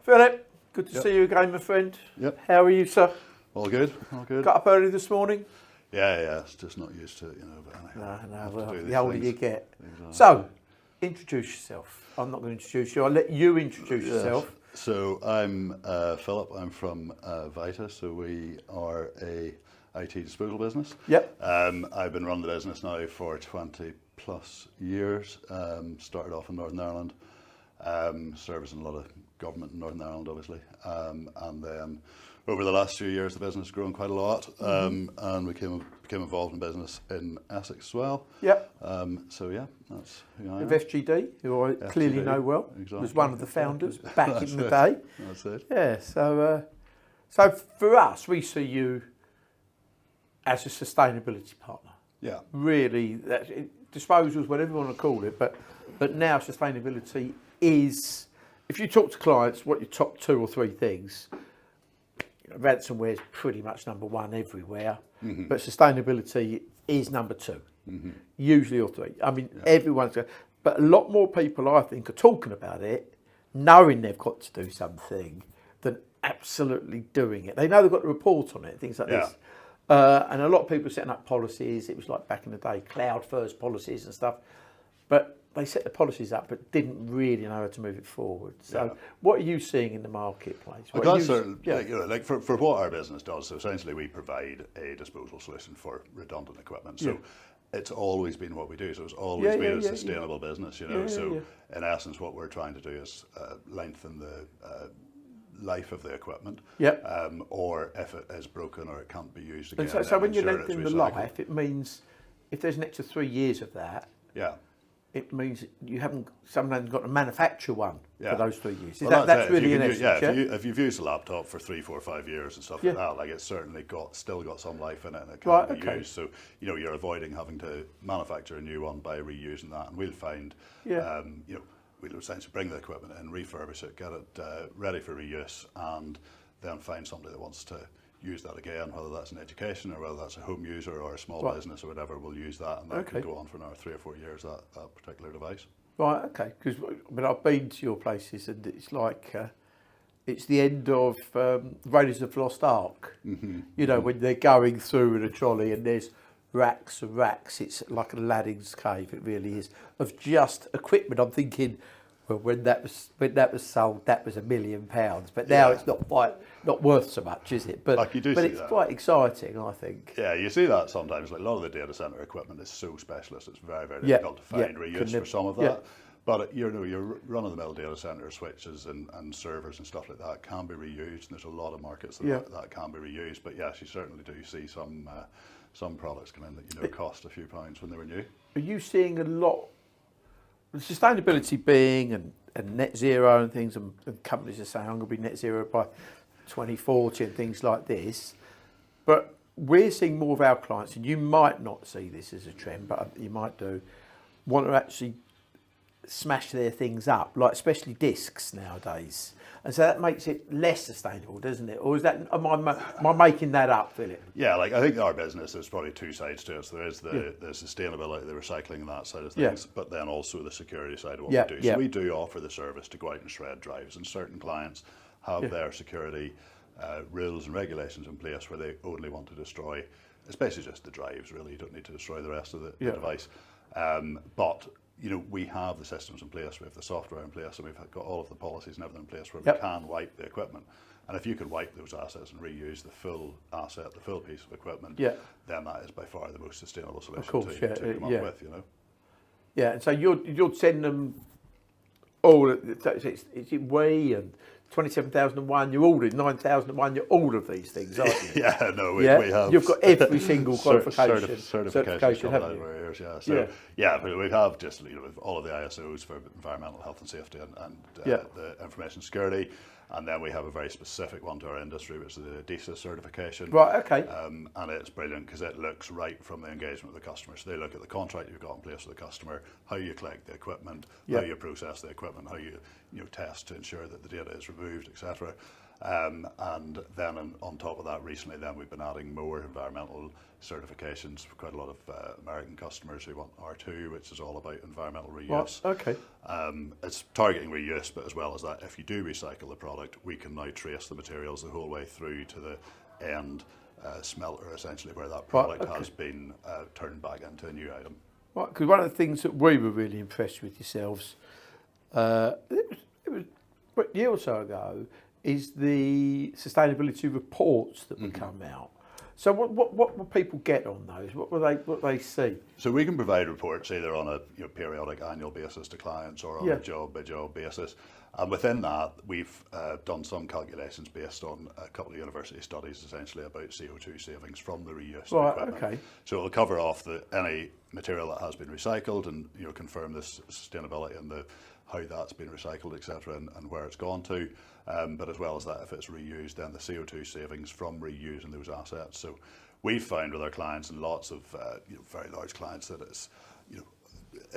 Philip, good to see you again, my friend. Yep. How are you, sir? All good, all good. Got up early this morning? Yeah, it's just not used to it, you know. But No, have well, to do the these older things. you get. Exactly. So, introduce yourself. I'm not going to introduce you. I'll let you introduce Yes. yourself. So I'm Philip. I'm from Vyta. So we are a IT disposal business. Yep. I've been running the business now for 20 plus years. Started off in Northern Ireland, servicing a lot of government in Northern Ireland, obviously, and then over the last few years, the business has grown quite a lot, and we became involved in business in Essex as well. Yep. So yeah, that's who I am. Of FGD, who I clearly know well, Exactly. was one of the founders back in the day. That's it. Yeah. So for us, we see you as a sustainability partner. Yeah. Really, disposals, whatever you want to call it, but now sustainability is, if you talk to clients, what your top 2 or 3 things. Ransomware is pretty much number 1 everywhere, but sustainability is number 2, usually, or 3. I mean, everyone's going, but a lot more people, I think, are talking about it, knowing they've got to do something, than absolutely doing it. They know they've got to report on it, things like this. And a lot of people are setting up policies. It was like back in the day, cloud first policies and stuff. But they set the policies up, but didn't really know how to move it forward. So, what are you seeing in the marketplace? For what our business does, so essentially we provide a disposal solution for redundant equipment. So it's always been what we do. So it's always been a sustainable business, you know. In essence, what we're trying to do is lengthen the life of the equipment, or if it is broken or it can't be used again. And so when you lengthen the life, it means if there's an extra 3 years of that, it means you haven't sometimes got to manufacture one for those 3 years. That's really in essence. If you've used a laptop for 3, 4, 5 years and stuff like that, like it's certainly still got some life in it, and it can be used. So you're avoiding having to manufacture a new one by reusing that, and we'll find we'll essentially bring the equipment in, refurbish it, get it ready for reuse, and then find somebody that wants to use that again, whether that's in education or whether that's a home user or a small business or whatever, we'll use that, and that could go on for another 3 or 4 years, that particular device. Right, okay, because I've been to your places and it's like, it's the end of Raiders of the Lost Ark, you know, when they're going through in a trolley and there's racks and racks. It's like Aladdin's cave, it really is, of just equipment. I'm thinking, well, when that was sold, that was £1 million, but now it's not worth so much, is it? But like it's quite exciting, I think. Yeah, you see that sometimes. Like a lot of the data center equipment is so specialist; it's very, very difficult to find reuse for some of that. But your run-of-the-mill data center switches and servers and stuff like that can be reused, and there's a lot of markets that can be reused. But yes, you certainly do see some products come in that cost a few pounds when they were new. Are you seeing a lot? Sustainability being and net zero and things, and companies are saying I'm going to be net zero by 2040 and things like this. But we're seeing more of our clients, and you might not see this as a trend, but you might do, want to actually smash their things up, like especially discs nowadays. And so that makes it less sustainable, doesn't it? Or is that, am I making that up, Philip? Yeah, like I think our business, there's probably 2 sides to it. So there is the sustainability, the recycling and that side of things, but then also the security side of what we do. So we do offer the service to go out and shred drives, and certain clients have their security rules and regulations in place where they only want to destroy, it's basically just the drives really, you don't need to destroy the rest of the device. But we have the systems in place, we have the software in place, and we've got all of the policies and everything in place where we can wipe the equipment. And if you could wipe those assets and reuse the full asset, the full piece of equipment, then that is by far the most sustainable solution to come up with, Yeah, and so you'd send them all, it's we and 27,001, you ordered 9,001, you ordered these things, aren't you? We have. You've got every single qualification, certification, haven't you? But we have just with all of the ISOs for environmental health and safety and the information security, and then we have a very specific one to our industry, which is the DESA certification. Right. Okay. And it's brilliant because it looks right from the engagement with the customer. So they look at the contract you've got in place with the customer, how you collect the equipment, how you process the equipment, how you test to ensure that the data is removed, etc. And then on top of that, recently then we've been adding more environmental certifications for quite a lot of American customers who want R2, which is all about environmental reuse. Right, okay. It's targeting reuse, but as well as that, if you do recycle the product, we can now trace the materials the whole way through to the end smelter, essentially, where that product has been turned back into a new item. Right, because one of the things that we were really impressed with yourselves, it was a year or so ago, is the sustainability reports that would come out. So what will people get on those? What will they see? So we can provide reports either on a periodic annual basis to clients or on a job by job basis. And within that, we've done some calculations based on a couple of university studies, essentially about CO2 savings from the reuse of equipment. Okay. So it'll cover off any material that has been recycled and confirm the sustainability and how that's been recycled, etc., and where it's gone to. But as well as that, if it's reused, then the CO2 savings from reusing those assets. So we've found with our clients and lots of very large clients that it's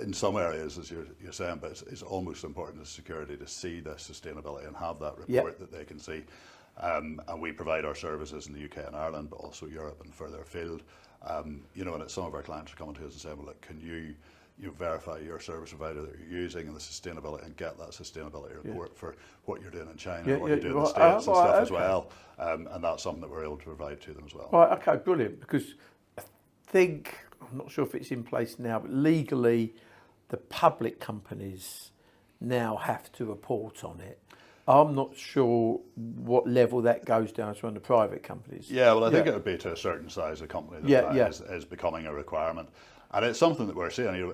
in some areas, as you're saying, but it's almost important as security to see the sustainability and have that report that they can see. And we provide our services in the UK and Ireland, but also Europe and further afield. And some of our clients are coming to us and saying, well, look, can you verify your service provider that you're using and the sustainability and get that sustainability report for what you're doing in China, what you do in the States and stuff as well. And that's something that we're able to provide to them as well. Right, okay, brilliant. Because I think, I'm not sure if it's in place now, but legally the public companies now have to report on it. I'm not sure what level that goes down to on the private companies. Yeah, well, I think it would be to a certain size of company that is becoming a requirement. And it's something that we're seeing,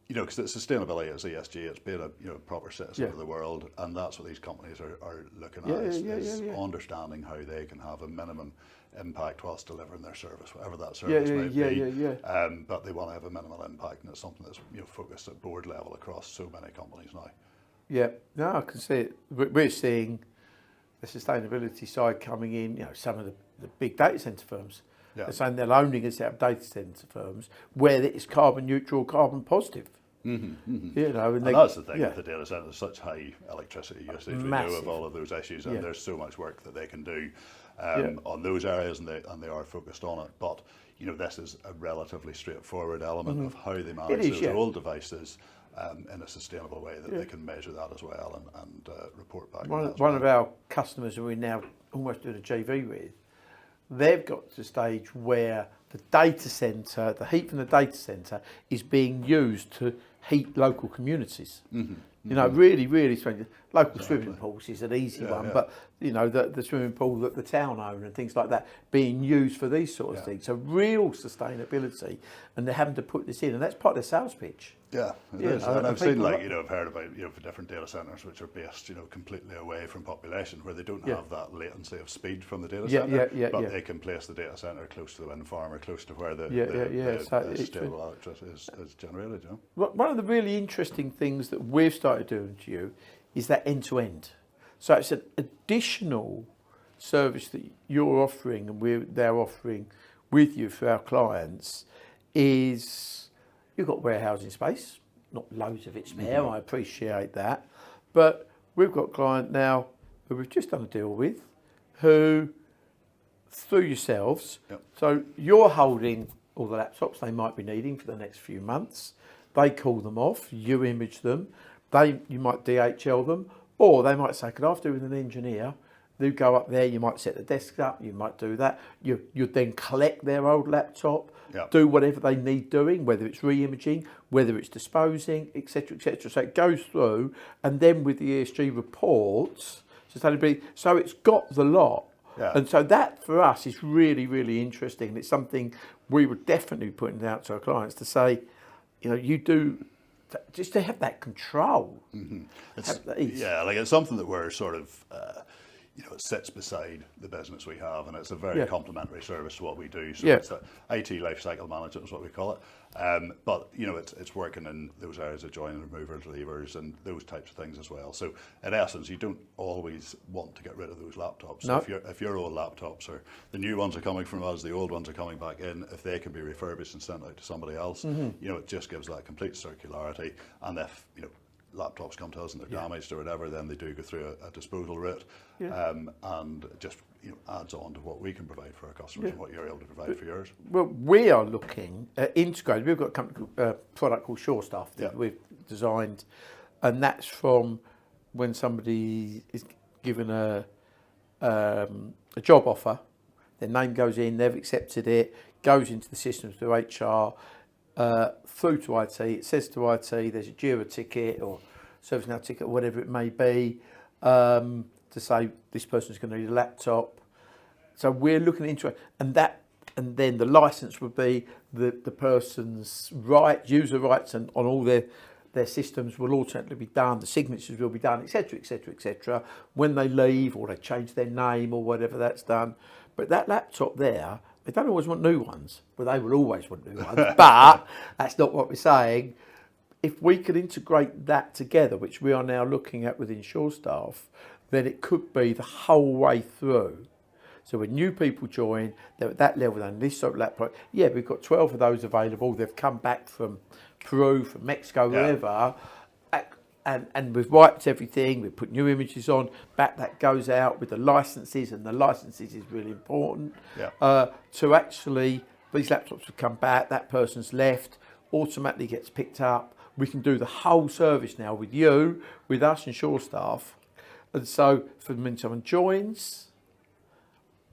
because it's sustainability is ESG, it's being a proper citizen of the world, and that's what these companies are looking at, is understanding how they can have a minimum impact whilst delivering their service, whatever that service might be. But they want to have a minimal impact, and it's something that's focused at board level across so many companies now. Yeah, no, I can see it. We're seeing the sustainability side coming in, some of the big data centre firms. They're saying they're owning a set of data centre firms where it's carbon neutral, carbon positive. And And that's the thing with the data centres, such high electricity usage. Massive. We know of all of those issues, and there's so much work that they can do on those areas, and they are focused on it. But this is a relatively straightforward element of how they manage those old devices in a sustainable way that they can measure that as well and report back. One of our customers who we're now almost doing a JV with, they've got to the stage where the data centre, the heat from the data centre is being used to heat local communities. Really, really strange. Local swimming pools is an easy one, but the swimming pool that the town own and things like that being used for these sort of things. So real sustainability, and they're having to put this in, and that's part of their sales pitch. Yeah, it is. And I've seen I've heard about for different data centres which are based completely away from population, where they don't have that latency of speed from the data centre, but they can place the data centre close to the wind farm or close to where the stable electricity is generated. One of the really interesting things that we've started doing to you is that end-to-end. So it's an additional service that you're offering and they're offering with you for our clients is you've got warehousing space, not loads of it spare, I appreciate that. But we've got a client now who we've just done a deal with who, through yourselves, so you're holding all the laptops they might be needing for the next few months. They call them off, you image them, you might DHL them, or they might say, could I do with an engineer? They go up there, you might set the desk up, you might do that. You then collect their old laptop, do whatever they need doing, whether it's re-imaging, whether it's disposing, etc., etc. So it goes through, and then with the ESG reports, sustainability, so it's got the lot. And so that for us is really, really interesting. It's something we would definitely be putting out to our clients to say, you do, just to have that control. It's something that we're sort of, it sits beside the business we have, and it's a very complementary service to what we do. So it's IT Lifecycle Management is what we call it. But it's working in those areas of join and removers, levers, and those types of things as well. So in essence, you don't always want to get rid of those laptops. So if your old laptops are, the new ones are coming from us, the old ones are coming back in, if they can be refurbished and sent out to somebody else, it just gives that complete circularity. And if laptops come to us and they're damaged or whatever, then they do go through a disposal route, and just adds on to what we can provide for our customers and what you're able to provide for yours. Well, we are looking at integrated. We've got a company product called SureStaff that we've designed, and that's from when somebody is given a job offer, their name goes in, they've accepted it, goes into the systems through HR, through to IT. It says to IT, there's a Jira ticket or ServiceNow ticket, or whatever it may be, to say this person's going to need a laptop. So we're looking into it, and then the license would be the person's user rights, and on all their systems will automatically be done, the signatures will be done, etc., etc., etc. When they leave or they change their name or whatever, that's done. But that laptop there, they don't always want new ones, but they will always want new ones. But that's not what we're saying. If we could integrate that together, which we are now looking at within SureStaff, then it could be the whole way through. So when new people join, they're at that level, and this sort of laptop, we've got 12 of those available. They've come back from Peru, from Mexico, wherever, and we've wiped everything, we've put new images on, that goes out with the licenses, and the licenses is really important. To actually, these laptops have come back, that person's left, automatically gets picked up. We can do the whole service now with you, with us and SureStaff. And so when someone joins,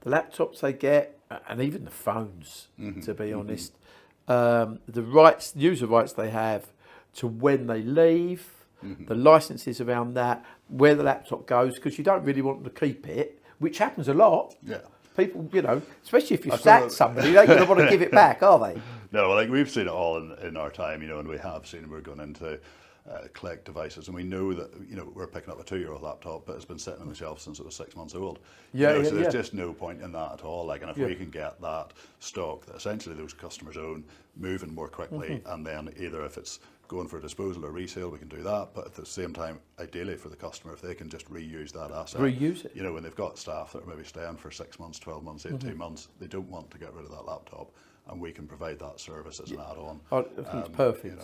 the laptops they get, and even the phones, to be honest, the user rights they have to when they leave, the licenses around that, where the laptop goes, because you don't really want them to keep it, which happens a lot. People, especially if you sack somebody, they're going to want to give it back, are they? No, like we've seen it all in our time, and we have seen we're going into collect devices, and we know that we're picking up a 2-year-old laptop, but it's been sitting on the shelf since it was 6 months old. So there's just no point in that at all. And if we can get that stock that essentially those customers own moving more quickly, and then either if it's going for disposal or resale, we can do that. But at the same time, ideally for the customer, if they can just reuse that asset, reuse it. When they've got staff that are maybe staying for 6 months, 12 months, 18 months, they don't want to get rid of that laptop. And we can provide that service as an addon. I think it's perfect.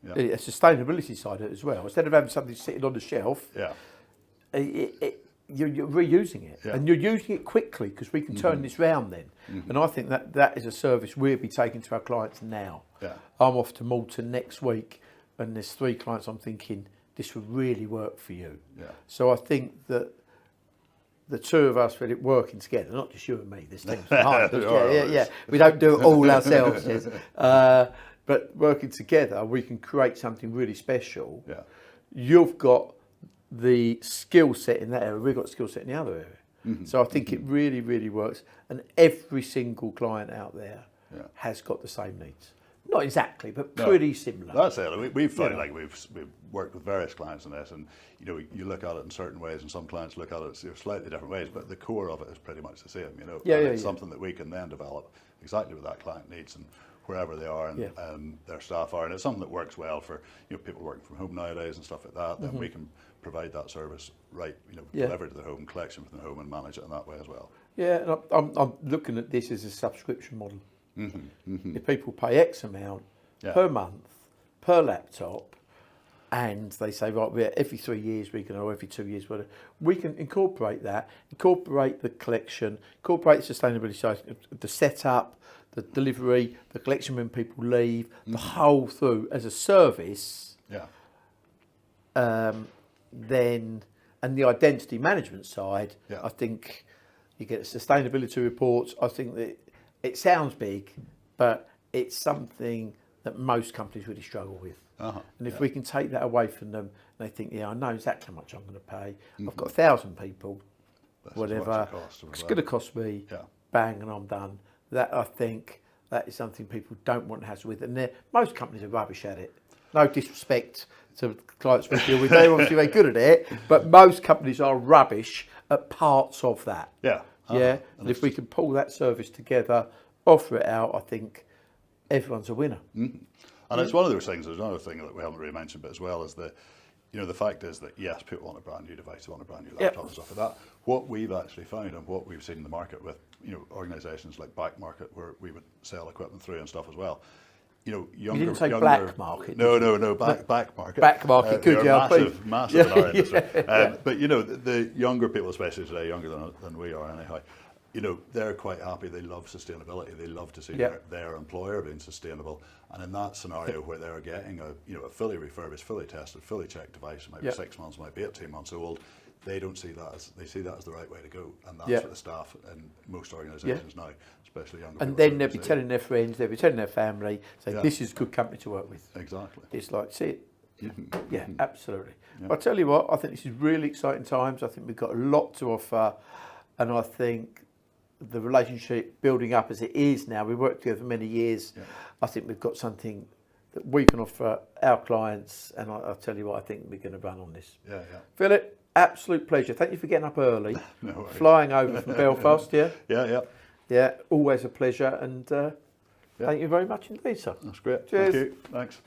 A sustainability side of it as well. Instead of having something sitting on the shelf, you're reusing it, and you're using it quickly because we can turn this round then. And I think that is a service we'll be taking to our clients now. I'm off to Malta next week, and there's 3 clients I'm thinking this would really work for you. So I think that the two of us really working together, not just you and me, this team's behind us. We don't do it all ourselves. But working together, we can create something really special. You've got the skill set in that area, we've got skill set in the other area. So I think it really, really works. And every single client out there has got the same needs. Not exactly, but pretty similar. That's it. We've found like we've worked with various clients on this, and you look at it in certain ways, and some clients look at it slightly different ways, but the core of it is pretty much the same. It's something that we can then develop exactly what that client needs and wherever they are and their staff are, and it's something that works well for people working from home nowadays and stuff like that. Then we can provide that service delivered to their home, collection from their home, and manage it in that way as well. And I'm looking at this as a subscription model. If people pay X amount per month, per laptop, and they say, right, we're every 3 years, or every 2 years, whatever, we can incorporate that, incorporate the collection, incorporate the sustainability side, the setup, the delivery, the collection when people leave, the whole through as a service. Then, and the identity management side, I think you get sustainability reports. I think that it sounds big, but it's something that most companies really struggle with. And if we can take that away from them, they think, I know exactly how much I'm going to pay. I've got 1,000 people, whatever. It's going to cost me, bang, and I'm done. That, I think, that is something people don't want to hassle with. And most companies are rubbish at it. No disrespect to clients we deal with. They're obviously very good at it, but most companies are rubbish at parts of that. And if we can pull that service together, offer it out, I think everyone's a winner. And it's one of those things. There's another thing that we haven't really mentioned, but as well as the fact is that yes, people want a brand new device, they want a brand new laptop and stuff like that. What we've actually found and what we've seen in the market with organisations like Back Market, where we would sell equipment through and stuff as well, you know, You didn't say black market. No, back market. Back market, good, yeah. Massive in our industry. But, you know, the younger people, especially today, younger than we are anyhow, you know, they're quite happy. They love sustainability. They love to see their employer being sustainable. And in that scenario where they're getting a fully refurbished, fully tested, fully checked device, it might be 6 months, might be 18 months old, they don't see that as, they see that as the right way to go. And that's what the staff in most organisations now, especially younger people. And then they'll be telling their friends, they'll be telling their family, say, this is a good company to work with. Exactly. It's like, see it. Yeah, absolutely. I'll tell you what, I think this is really exciting times. I think we've got a lot to offer. And I think the relationship building up as it is now, we've worked together for many years. I think we've got something that we can offer our clients. And I'll tell you what, I think we're going to run on this. Philip, absolute pleasure. Thank you for getting up early. No worries. Flying over from Belfast, Yeah, always a pleasure. And thank you very much indeed, sir. That's great. Cheers. Thank you. Thanks.